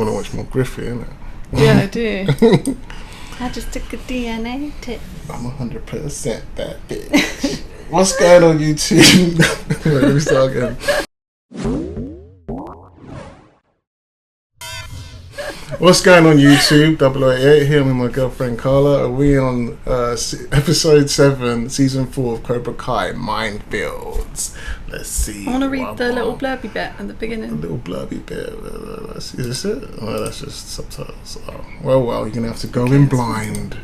want to watch more Griffey, innit? Yeah, I do. I just took a DNA test. I'm 100% that bitch. What's going on YouTube? Wait, let me start again. What's going on YouTube? 088 here with my girlfriend Carla. Are we on episode 7, season 4 of Cobra Kai, Minefields? Let's see. I want to read the little blurby bit at the beginning. A little blurby bit. Is this it? Oh, that's just subtitles. Oh. Well, you're going to have to go in blind.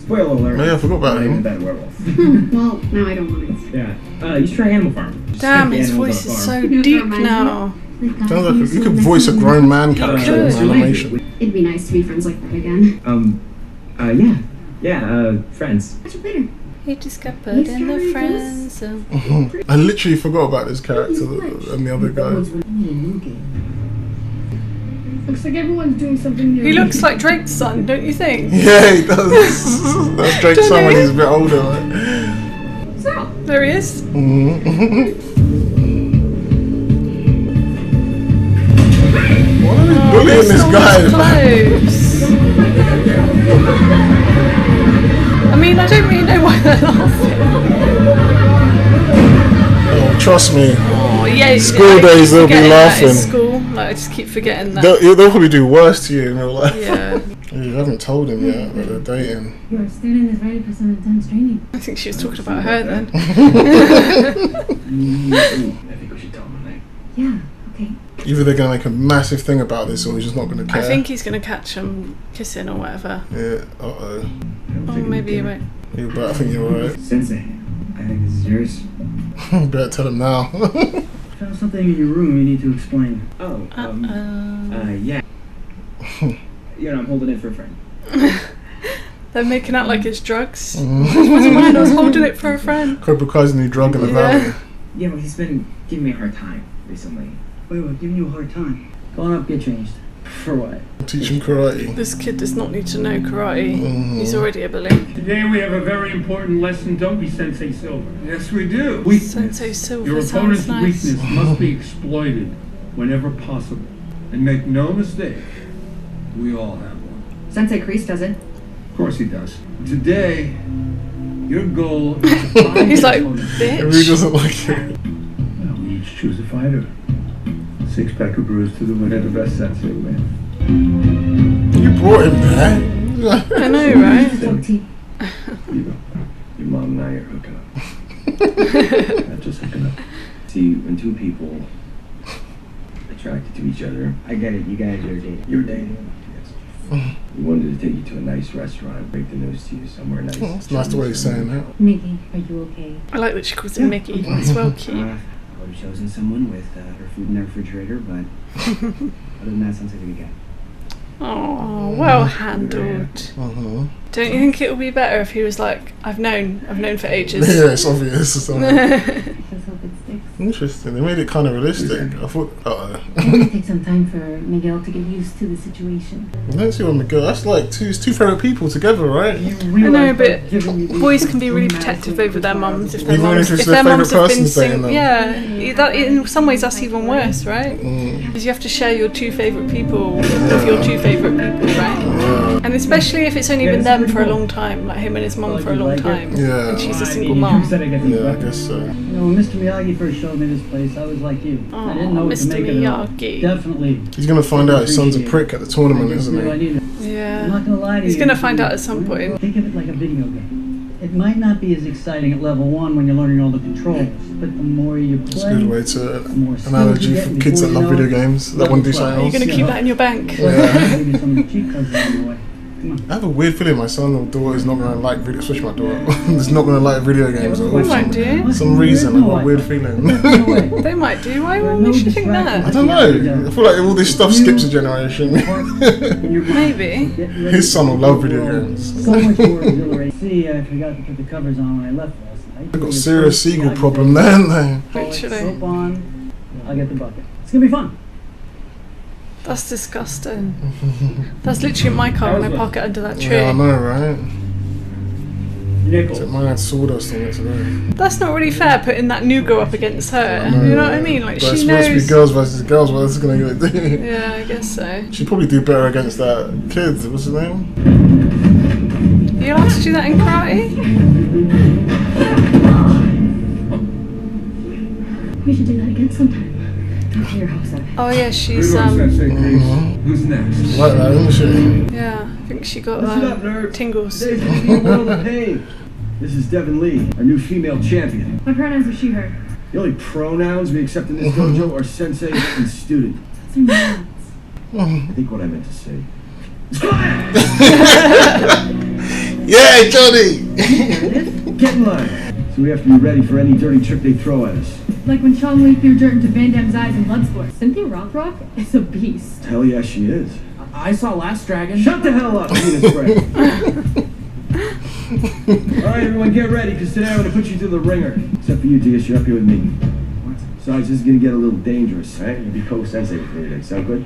Spoiler alert. Oh, yeah, I forgot about him. That werewolf. Well, now I don't want it. Yeah. You should try Animal Farm. Just Damn, stick the his animals voice on is a so farm. deep now. Sounds like you could voice a grown man character in animation. It'd be nice to be friends like that again. Friends. Catch you later. He just got put in the friend zone. I literally forgot about this character and the other guy. Looks like everyone's doing something new. He looks like Drake's son, don't you think? Yeah, he does. That's Drake's son when he's a bit older, right? So, There he is. Why are they bullying this guy? Close. I mean, I don't really know why they're laughing. Oh, trust me. Oh, yeah. School days, they'll be laughing. School, like, I just keep forgetting that. They'll probably do worse to you in real life. Yeah. You haven't told him yet that they're dating. your student is ready for some intense training. I think she was talking about her then. I think we should tell him, right? Yeah, okay. Either they're going to make a massive thing about this or he's just not going to care. I think he's going to catch them kissing or whatever. Yeah, uh-oh. Or maybe he won't. Yeah, but I think you're right. Sensei, I think this is yours. Better tell him now. Found something in your room you need to explain. Oh, Yeah. I'm holding it for a friend. They're making out like it's drugs. It wasn't mine, I was holding it for a friend. Cobra Kai's a new drug in the valley. Yeah, well, he's been giving me a hard time recently. Wait, giving you a hard time. Go on up, get changed. For what? Teach him karate. This kid does not need to know karate. He's already a bully. Today we have a very important lesson. Don't be Sensei Silver. Yes, we do. Sensei Silver Your sounds opponent's nice. weakness must be exploited whenever possible. And make no mistake, we all have one. Sensei Kreese does it. Of course he does. Today, your goal is to find He's your like, opponent's- He really bitch. doesn't like it. Well, we each choose a fighter. 6-pack of brews to the winner, the best Sensei win. You brought him there. I know, right? Your mom and I are hooking up. Not just hooking up. See, when two people attracted to each other, I get it, you guys are dating. You're dating. Yes. We wanted to take you to a nice restaurant, break the news to you somewhere nice. It's nice the way he's saying that. Mickey, are you okay? I like that she calls him Mickey. It's well cute. I would have chosen someone with her food in their refrigerator, but other than that, sounds like a good guy. Oh, well handled. Uh-huh. Don't you think it would be better if he was like, I've known for ages. Yeah, it's obvious. It's obvious. Let's hope it sticks. Interesting. They made it kind of realistic. I thought, It's gonna take some time for Miguel to get used to the situation. let's see what Miguel. That's like two favourite people together, right? I know, but boys can be really protective over their mums if their Even mums if it's if their their mums favourite have been person dating them. yeah, that in some ways that's even worse, right? Because you have to share your 2 favourite people with your 2 favourite people, right? And especially if it's only been them for a long time, like him and his mum for a long time, Yeah. and she's a single You mum. said I get Yeah, I guess so. You know, when Mr. Miyagi first showed me this place, I was like you. I didn't know what to Mr. make of it all. Miyagi. Definitely. He's going to find out his son's a prick at the tournament, I just isn't knew I he? needed it. I'm Yeah. not gonna lie to He's you. gonna find out at some point. Think of it like a video game. It might not be as exciting at level 1 when you're learning all the controls, but the more you play, It's a good way to the more skills analogy you get for before kids that you love know video it. games that want to do Are something you else. gonna keep that in your bank? Maybe some of the cheat codes along the way. Come on. I have a weird feeling my son or daughter is not going to like video, especially my daughter, is not going to like video games at They all. might do. Some reason, I've got a weird feeling. No way. They might do. Why would you think I that? don't know. I feel like all this stuff skips a generation. Maybe. His son will love video games. So much more exhilarating. See, I forgot to put the covers on when I left last night. I've got a serious seagull problem there, haven't they? Literally. Soap on, I'll get the bucket. It's gonna be fun. That's disgusting. That's literally my car when I park it under that tree. Yeah, I know, right? You Nickels. Mine had sawdust on it today. That's not really fair, putting that new girl up against her. You know what I mean? Like, But it's she supposed to be knows. girls versus girls. What else is gonna do? Yeah, I guess so. She'd probably do better against that kid. What's his name? Are you allowed to do that in karate? We should do that again sometime. Come to your house, Abby. Oh yeah, Good she's one, Sensei, please. Who's next? Like that, isn't she? yeah, I think she got Listen up, nerd. tingles. Today's gonna be a world of pain. This is Devin Lee, our new female champion. My pronouns are she, her. The only pronouns we accept in this dojo are sensei and student. That's your names. I think what I meant to say is quiet! Yeah, Johnny. Get in line. So we have to be ready for any dirty trick they throw at us. Like when Chong Li threw dirt into Van Damme's eyes in Bloodsport. Cynthia Rothrock is a beast. Hell yeah, she is. I saw Last Dragon. Shut the hell up, penis bread. Alright, everyone, get ready, because today I'm going to put you through the ringer. Except for you, Diaz, you're up here with me. Besides, this is going to get a little dangerous, right? You'll be co-sensei with me today. Sound good?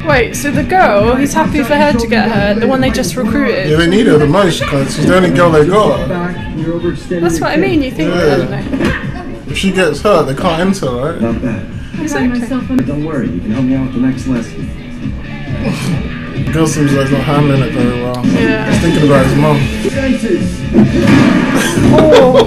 Wait, so the girl, he's happy for her to get her, the one they just recruited. Yeah, they need her the most because she's the only girl they got. Back, you're overextending That's your what I kick. mean, you think, Yeah. I don't know. If she gets hurt, they can't enter, right? Not bad. I find myself on But don't worry, you can help me out with the next lesson. The girl seems like he's not handling it very well. Yeah. He's thinking about his mum. Senses! Oh,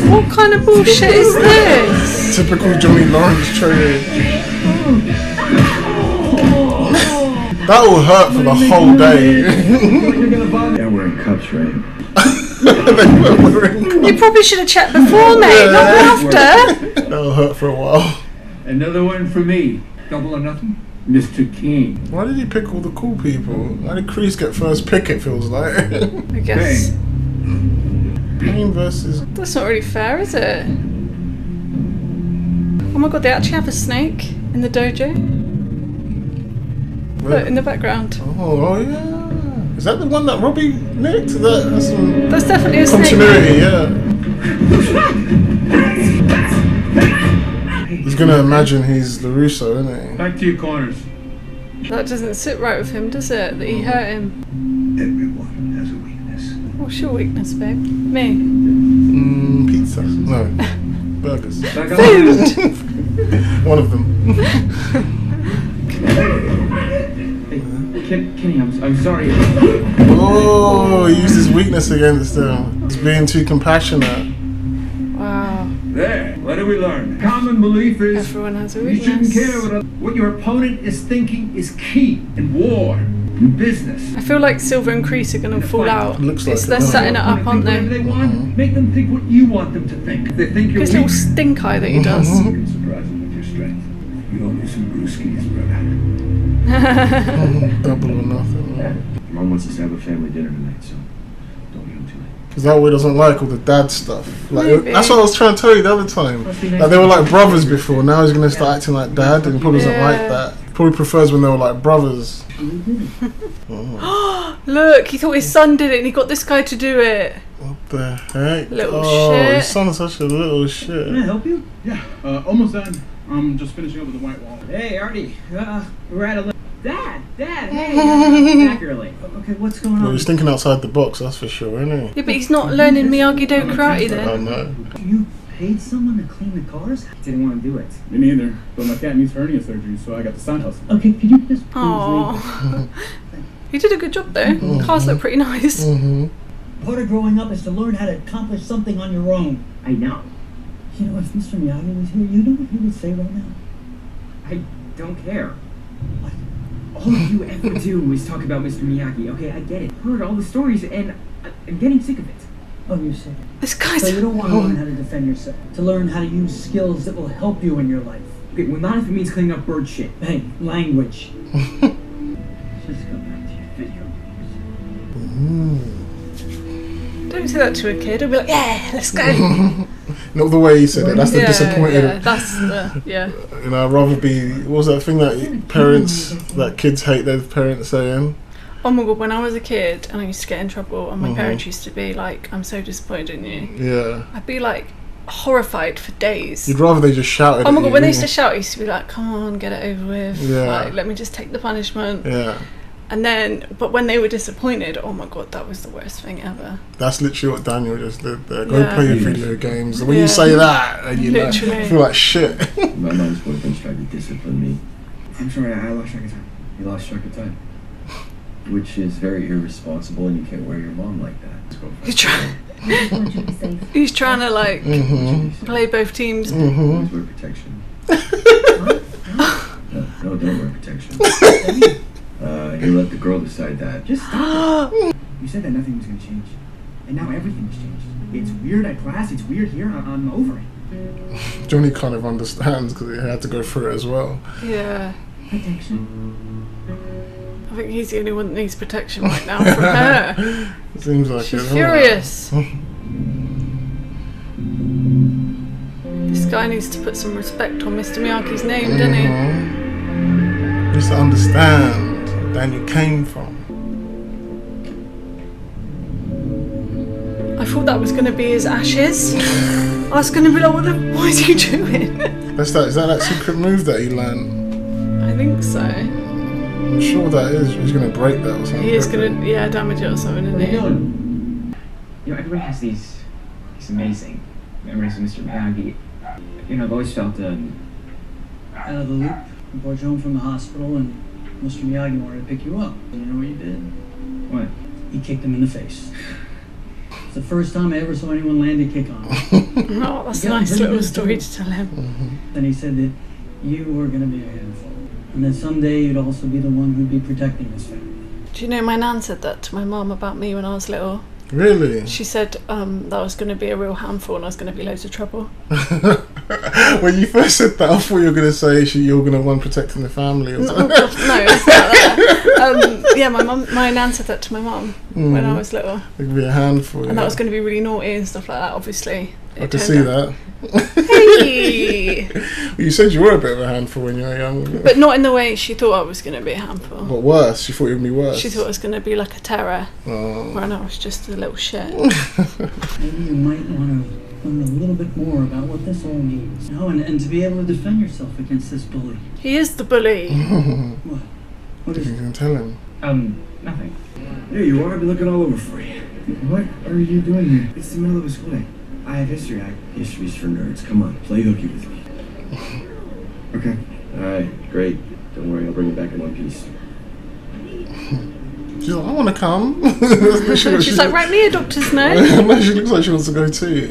what kind of bullshit is this? Typical Johnny Lawrence training. That will hurt for the whole day. You're gonna bother. Yeah, we're in cups, right? You probably should have checked before, mate, not after. That'll hurt for a while. Another one for me. Double or nothing? Mr. King. Why did he pick all the cool people? Why did Kreese get first pick, it feels like? I guess. Kane versus... That's not really fair, is it? Oh my god, they actually have a snake in the dojo. Look, in the background. Oh yeah. Is that the one that Robbie nicked? That's some That's definitely a snake. continuity, yeah. He's gonna imagine he's LaRusso, isn't he? Back to your corners. That doesn't sit right with him, does it? That he hurt him. Everyone has a weakness. What's your weakness, babe? Me. Pizza. No. Burgers. Back up. Food! One of them. Kenny, I'm sorry. Oh, he used his weakness against him. He's being too compassionate. Wow. There. What do we learn? Common belief is Everyone has a you shouldn't weakness. care what your opponent is thinking is key in war, in business. I feel like Silver and Kreese are going to fall out. Looks like They're it. setting it up, aren't Whatever they? they want, make them think what you want them to think. If they think you're His weak, little stink eye that he does. you can surprise them with your strength. You owe me some brewskis, brother. Double or nothing. Mom wants us to have a family dinner tonight, so don't be home too late. Because that way doesn't like all the dad stuff. Like, Maybe. that's what I was trying to tell you the other time. Like, they were like brothers before. Now he's gonna start acting like dad, and he probably doesn't like that. Probably prefers when they were like brothers. Look, he thought his son did it and he got this guy to do it. What the heck? Little oh, shit. his son's such a little shit. Can I help you? Yeah, almost done. I'm just finishing up with the white wall. Hey, Artie. We're at a... Dad, hey, back early. Okay, what's going Well, on? he's thinking outside the box, that's for sure, isn't he? Yeah, but he's not learning Miyagi-Do karate I then. know. You paid someone to clean the cars? I didn't want to do it. Me neither, but my cat needs hernia surgery, so I got the side hustle. Okay, could you just please Aww. He did a good job though. Cars look pretty nice. Part of growing up is to learn how to accomplish something on your own. I know. You know, if Mr. Miyagi was here, you know what he would say right now? I don't care. All you ever do is talk about Mr. Miyagi, okay? I get it. Heard all the stories and I'm getting sick of it. Oh, you're sick. This guy's... So you don't want to learn how to defend yourself, to learn how to use skills that will help you in your life. Okay, well, not if it means cleaning up bird shit. Hey, language. Just go back to your video games. Don't say that to a kid. He'll be like, yeah, let's go. Not the way he said it, that's the disappointed. Yeah, that's the... Yeah. You know, I'd rather be. What was that thing that parents, that kids hate their parents saying? Oh my god, when I was a kid and I used to get in trouble and my parents used to be like, I'm so disappointed in you. Yeah. I'd be like horrified for days. You'd rather they just shouted Oh my at god, you, when they used to wouldn't shout, I used to be like, come on, get it over with. Yeah. Like, let me just take the punishment. you? Yeah. And then, but when they were disappointed, oh my god, that was the worst thing ever. That's literally what Daniel just did there. Go Yeah. play your video games. When you say that, and you Literally. feel like shit. My mom's boyfriend's tried to discipline me. I'm sorry, I lost track of time. You lost track of time. Which is very irresponsible, and you can't wear your mom like that. Let's go. He's trying. I just want you to be safe. He's trying to like play both teams. Always wear protection. No, don't wear protection. You let the girl decide that. Just stop it. You said that nothing was going to change. And now everything's changed. It's weird at class, it's weird here, I'm over it. Johnny kind of understands because he had to go through it as well. Yeah. Protection. I think he's the only one that needs protection right now from her. It seems like She's it. furious. This guy needs to put some respect on Mr. Miyagi's name, doesn't he? He needs to understand where Daniel came from. I thought that was going to be his ashes. I was going to be like, what is he doing? Is that secret move that he learned? I think so. I'm sure that is. He's going to break that or something. He is going to, damage it or something, isn't he? You know, everybody has these amazing memories of Mr. Miyagi. You know, I've always felt, Out of the loop, I brought you home from the hospital, and Mr. Miyagi wanted to pick you up. You know what he did? what? He kicked him in the face. It's the first time I ever saw anyone land a kick on him. Oh, that's a nice little story to tell him. Then he said that you were going to be a handful, and that someday you'd also be the one who'd be protecting his family. Do you know my nan said that to my mum about me when I was little? Really? She said that I was going to be a real handful and I was going to be loads of trouble. When you first said that, I thought you were going to say you were going to want protecting the family or something. No, it's not that. Yeah, my nan said that to my mum when I was little. It could be a handful. And that was going to be really naughty and stuff like that, obviously. I could see that. Hey! Well, you said you were a bit of a handful when you were young. But not in the way she thought I was going to be a handful. What, worse? She thought it would be worse? She thought I was going to be like a terror. Oh. When I was just a little shit. Maybe you might want to learn a little bit more about what this all means. You know, and to be able to defend yourself against this bully. He is the bully. What? What is You it? can tell him. Nothing. Here you are. I've been looking all over for you. What are you doing here? It's the middle of a school day. I have history. History's for nerds. Come on, play hooky with me. Okay. All right, great. Don't worry, I'll bring it back in one piece. She's like, I want to come. She's like, write me a doctor's note. No, she looks like she wants to go too.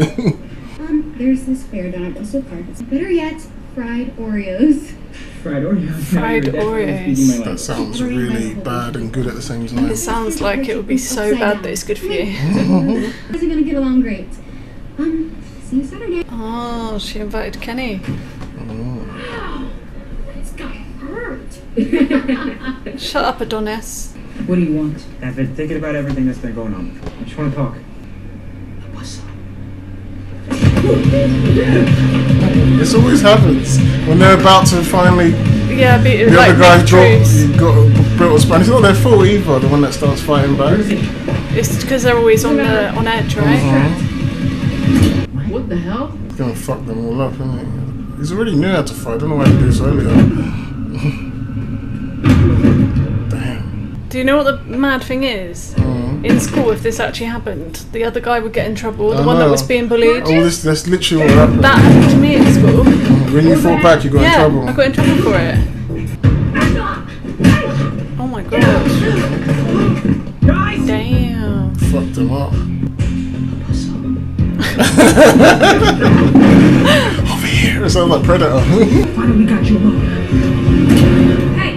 There's this fair done at Bristol Park. Better yet, fried Oreos. Fried Oreos. Fried Oreos. That sounds really bad and good at the same time. It sounds like it would be so bad that it's good for you. Isn't gonna get along great. See you Saturday. Oh, she invited Kenny. Wow, this guy hurt. Shut up, Adonis. What do you want? I've been thinking about everything that's been going on. I just want to talk. What's up? This always happens when they're about to finally. Yeah, The like other guy truce. got built a span. It's not their fault either. The one that starts fighting back. It's because they're always on edge, right? What the hell? He's gonna fuck them all up, isn't he? He's already knew how to fight. I don't know why he did this earlier. Damn. Do you know what the mad thing is? In school, if this actually happened, the other guy would get in trouble. The I one that know. was being bullied. Oh, that's literally what happened. That happened to me at school. When you fought back, you got in trouble. I got in trouble for it. Oh my god. Damn. Fucked him up. Over here. It sounds like Predator. Finally got you alone. Hey,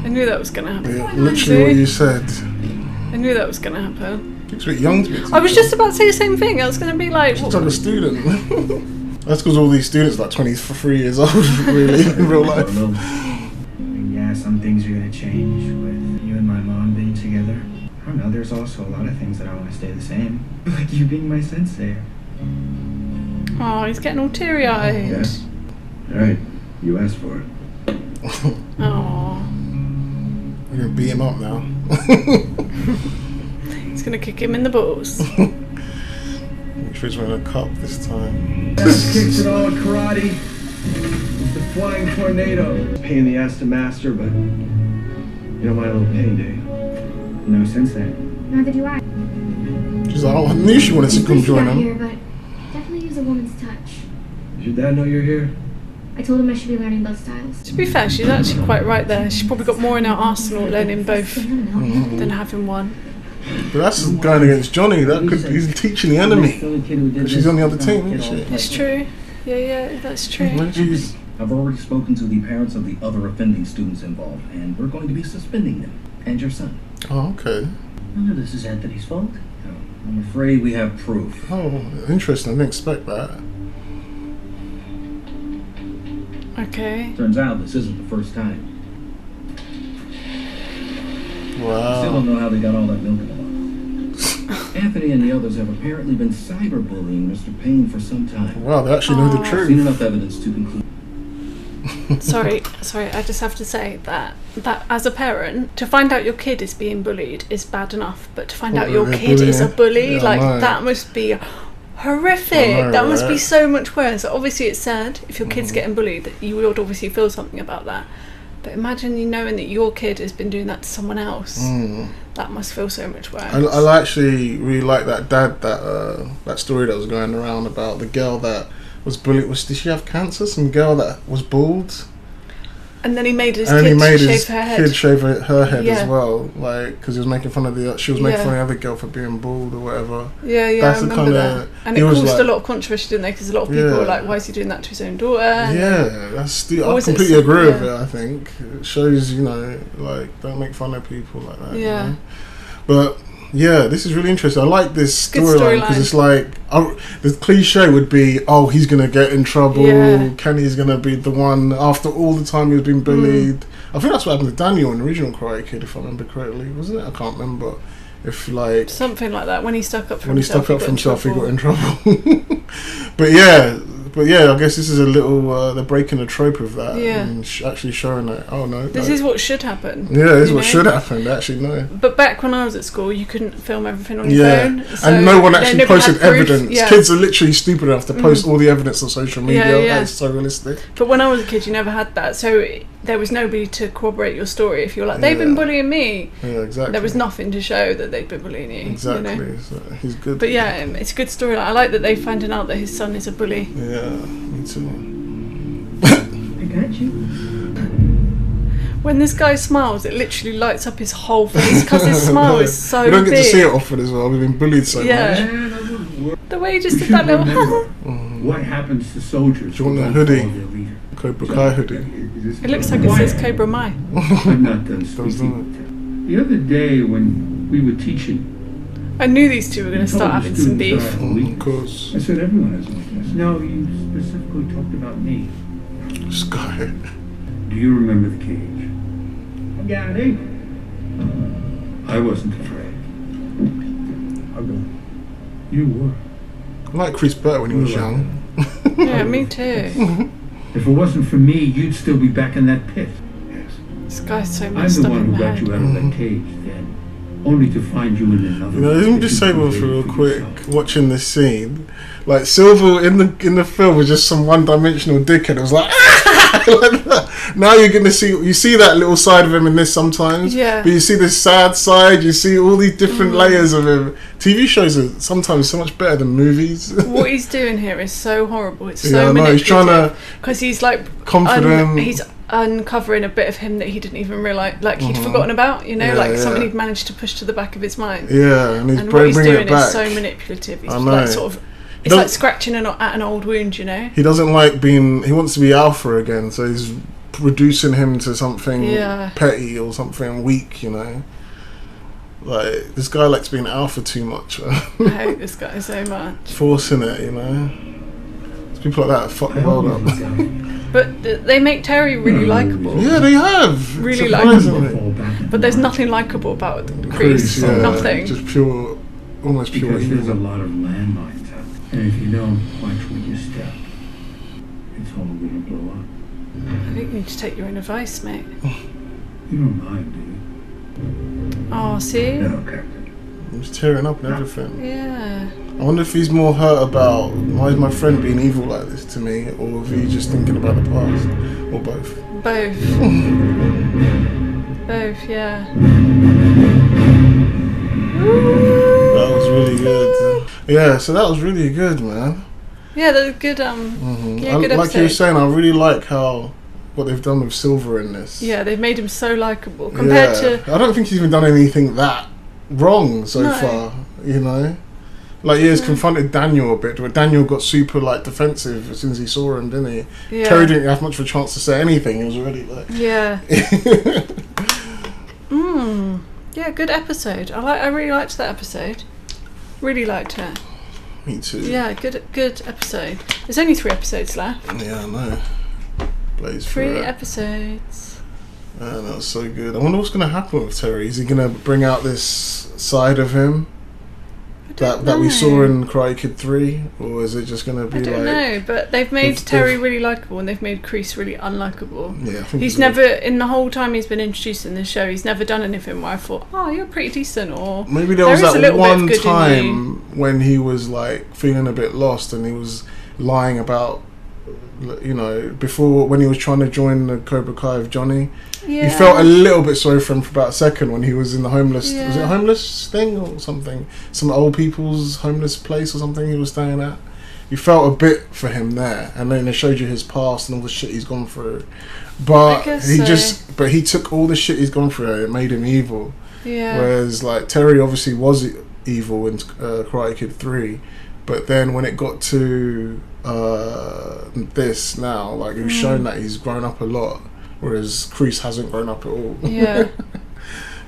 I knew that was gonna happen. Yeah, literally what you said. I knew that was gonna happen. Looks a bit young to me. I was just about to say the same thing. I was gonna be like, She's like a student. That's because all these students are like 23 years old, really, in real life. Yeah, some things are gonna change with you and my mom being together. I don't know, there's also a lot of things that I want to stay the same. Like you being my sensei. oh, he's getting all teary-eyed. Yeah. All right, you asked for it. Oh, We're gonna beat him up now. he's gonna kick him in the balls. Make sure he's wearing a cup this time. Best kicks in all of karate. It's the flying tornado. Pain in the ass to master, but You don't mind a little pain, do you? No sense there. Neither do I. She's like, oh, I knew she wanted to come join Here, them. but definitely use a woman's touch. Does your dad know you're here? I told him I should be learning both styles. To be fair, she's actually quite right there. She's probably got more in her arsenal learning both than having one. But that's going against Johnny. That could he's teaching the enemy. She's on the other team, isn't she? It's true. Yeah, that's true. I've already spoken to the parents of the other offending students involved, and we're going to be suspending them. And your son. Oh, okay. None of this is Anthony's fault. No, I'm afraid we have proof. Oh, interesting. I didn't expect that. Okay. Turns out this isn't the first time. Wow. Still don't know how they got all that milk in the bottle. Anthony and the others have apparently been cyberbullying Mr. Payne for some time. Wow, they actually know the I've truth. seen enough evidence to conclude. Sorry, I just have to say that as a parent, to find out your kid is being bullied is bad enough, but to find out your kid is a bully, that must be horrific. That must be so much worse. Obviously it's sad if your kid's getting bullied, that you would obviously feel something about that. But imagine you knowing that your kid has been doing that to someone else. That must feel so much worse. I actually really like that that story that was going around about the girl that was bullied. Did she have cancer? Some girl that was bald. And then he made his kid shave her head as well, like because he was making fun of she was making fun of the other girl for being bald or whatever. Yeah, that's I remember that. And it caused a lot of controversy, didn't they? Because a lot of people were like, "Why is he doing that to his own daughter?" Yeah, I completely agree with it. I think it shows, like don't make fun of people like that. Yeah, you know? But. Yeah, this is really interesting. I like this storyline because it's like the cliche would be, oh, he's gonna get in trouble. Kenny's gonna be the one after all the time he's been bullied. I think that's what happened to Daniel in the original Karate Kid, if I remember correctly, wasn't it? I can't remember. If like something like that, when he stuck up for himself, he got in trouble. But yeah, I guess this is a little they're breaking a trope of that and actually showing that. Oh no, this is what should happen. Yeah, this is what should happen. Actually, no. But back when I was at school, you couldn't film everything on your phone, so and no one actually posted evidence. Kids are literally stupid enough to post all the evidence on social media. That's so realistic. But when I was a kid, you never had that, so there was nobody to corroborate your story. If you're like, they've been bullying me. Yeah, exactly. There was nothing to show that they'd been bullying you. Exactly. So he's good. But yeah, it's a good story. I like that they're finding out that his son is a bully. Yeah, me too. I got you. When this guy smiles, it literally lights up his whole face because his smile is so big. We don't get to see it often as well. We've been bullied so much. The way he just did that little. What happens to soldiers? Do you want the hoodie? Cobra Kai hoodie. It looks like it says Cobra Mai. I'm not done speaking. The other day when we were teaching, I knew these two were going to start having some beef. Of course. I said everyone has weakness. No, you specifically talked about me. Sky. Do you remember the cage? I got it. I wasn't afraid. You were. I like Chris Burr when he was young. Yeah, me too. If it wasn't for me, you'd still be back in that pit. Yes. This guy's so I'm messed the up one in who the got head. you out of that cage then, only to find you in another. Let me just say one thing real quick. Watching this scene, like Silver in the film was just some one-dimensional dickhead. It was like, now you're gonna see that little side of him in this sometimes. Yeah. But you see this sad side. You see all these different layers of him. TV shows are sometimes so much better than movies. What he's doing here is so horrible. It's so manipulative. He's trying to because he's like confident. He's uncovering a bit of him that he didn't even realise, like he'd forgotten about. Something he'd managed to push to the back of his mind. Yeah, and what he's doing it back. is so manipulative. He's like sort of. It's like scratching at an old wound, you know. He doesn't like being. He wants to be alpha again, so he's reducing him to something petty or something weak, you know. Like this guy likes being alpha too much. I hate this guy so much. Forcing it, you know. There's people like that fuck the world up. But they make Terry really likeable. Yeah, they have. Really likeable. But there's nothing likeable about Chris. Nothing. Just pure, almost pure because evil. there's a lot of landmines out there. And if you don't watch where you step, it's all going to blow up. I think you need to take your own advice, mate. You don't mind, do you? Oh, see? No, Captain. He's tearing up and everything. Yeah. I wonder if he's more hurt about why is my friend being evil like this to me, or if he's just thinking about the past, or both. Both. Both, yeah. That was really good. Yeah, so that was really good, man. Yeah, that was good. Yeah, good episode. Like you were saying, I really like what they've done with Silver in this. Yeah, they've made him so likable compared to. I don't think he's even done anything that wrong so far. You know, like he's confronted Daniel a bit, but Daniel got super like defensive as soon as he saw him, didn't he? Yeah. Terry didn't have much of a chance to say anything. He was already like. Yeah. Yeah, good episode. I really liked that episode. Really liked it. Me too. Yeah, good episode. There's only 3 episodes left. Yeah, I know. Blaze 3 episodes. Man, that was so good. I wonder what's going to happen with Terry. Is he going to bring out this side of him that we saw in Karate Kid 3, or is it just going to be I don't know, but they've made Terry really likeable and they've made Kreese really unlikable. Yeah, I think he's never, in the whole time he's been introduced in this show, he's never done anything where I thought, oh, you're pretty decent, or maybe there was that one time when he was like feeling a bit lost and he was lying about, you know, before when he was trying to join the Cobra Kai of Johnny. Yeah. You felt a little bit sorry for him for about a second when he was in the homeless. Yeah. Was it a homeless thing or something? Some old people's homeless place or something he was staying at. You felt a bit for him there, and then they showed you his past and all the shit he's gone through. But he took all the shit he's gone through and it made him evil. Yeah. Whereas like Terry obviously was evil in Karate Kid 3, but then when it got to this now, like it was shown that he's grown up a lot. Whereas Kreese hasn't grown up at all. Yeah.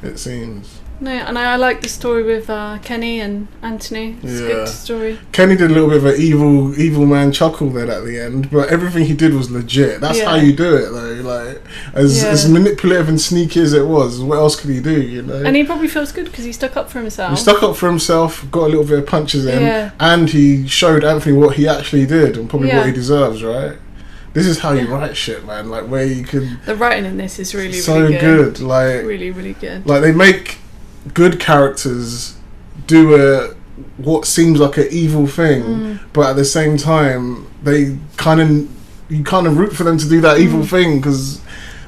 It seems. No, and I like the story with Kenny and Anthony. It's a good story. Kenny did a little bit of an evil man chuckle there at the end, but everything he did was legit. That's how you do it, though. Like as manipulative and sneaky as it was, what else could he do? You know. And he probably feels good because he stuck up for himself. He stuck up for himself, got a little bit of punches in, and he showed Anthony what he actually did and probably what he deserves. Right. This is how you write shit, man. Like where you can. The writing in this is really really good. Like really good. Like they make good characters do what seems like an evil thing, but at the same time you kind of root for them to do that evil thing because.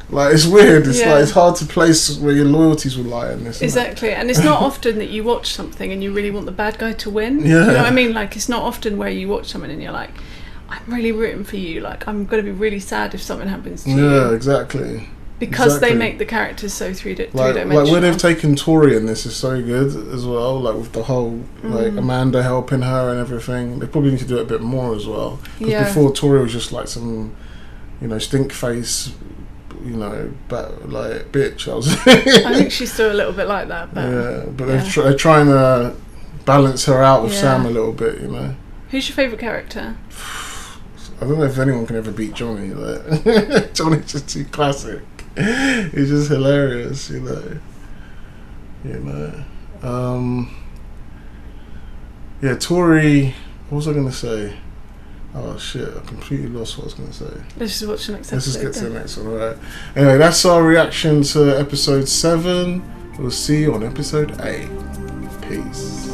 Like it's weird. It's like it's hard to place where your loyalties would lie in this. Exactly, and it's not often that you watch something and you really want the bad guy to win. Yeah. You know what I mean? Like it's not often where you watch something and you're like, I'm really rooting for you. Like I'm going to be really sad if something happens to you. Yeah, exactly. Because they make the characters so three-dimensional. Like where they've taken Tori in this is so good as well. Like with the whole like Amanda helping her and everything. They probably need to do it a bit more as well. Because before Tori was just like some, you know, stink face. You know, but like bitch. I think she's still a little bit like that. But but they're trying to balance her out with Sam a little bit. You know. Who's your favourite character? I don't know if anyone can ever beat Johnny. Like Johnny's just too classic. He's just hilarious. You know. Yeah, Tori. What was I gonna say? Oh shit, I completely lost what I was going to say. Let's just watch the next episode. Let's just get to the next one, alright. Anyway, that's our reaction to episode 7. We'll see you on episode 8. Peace.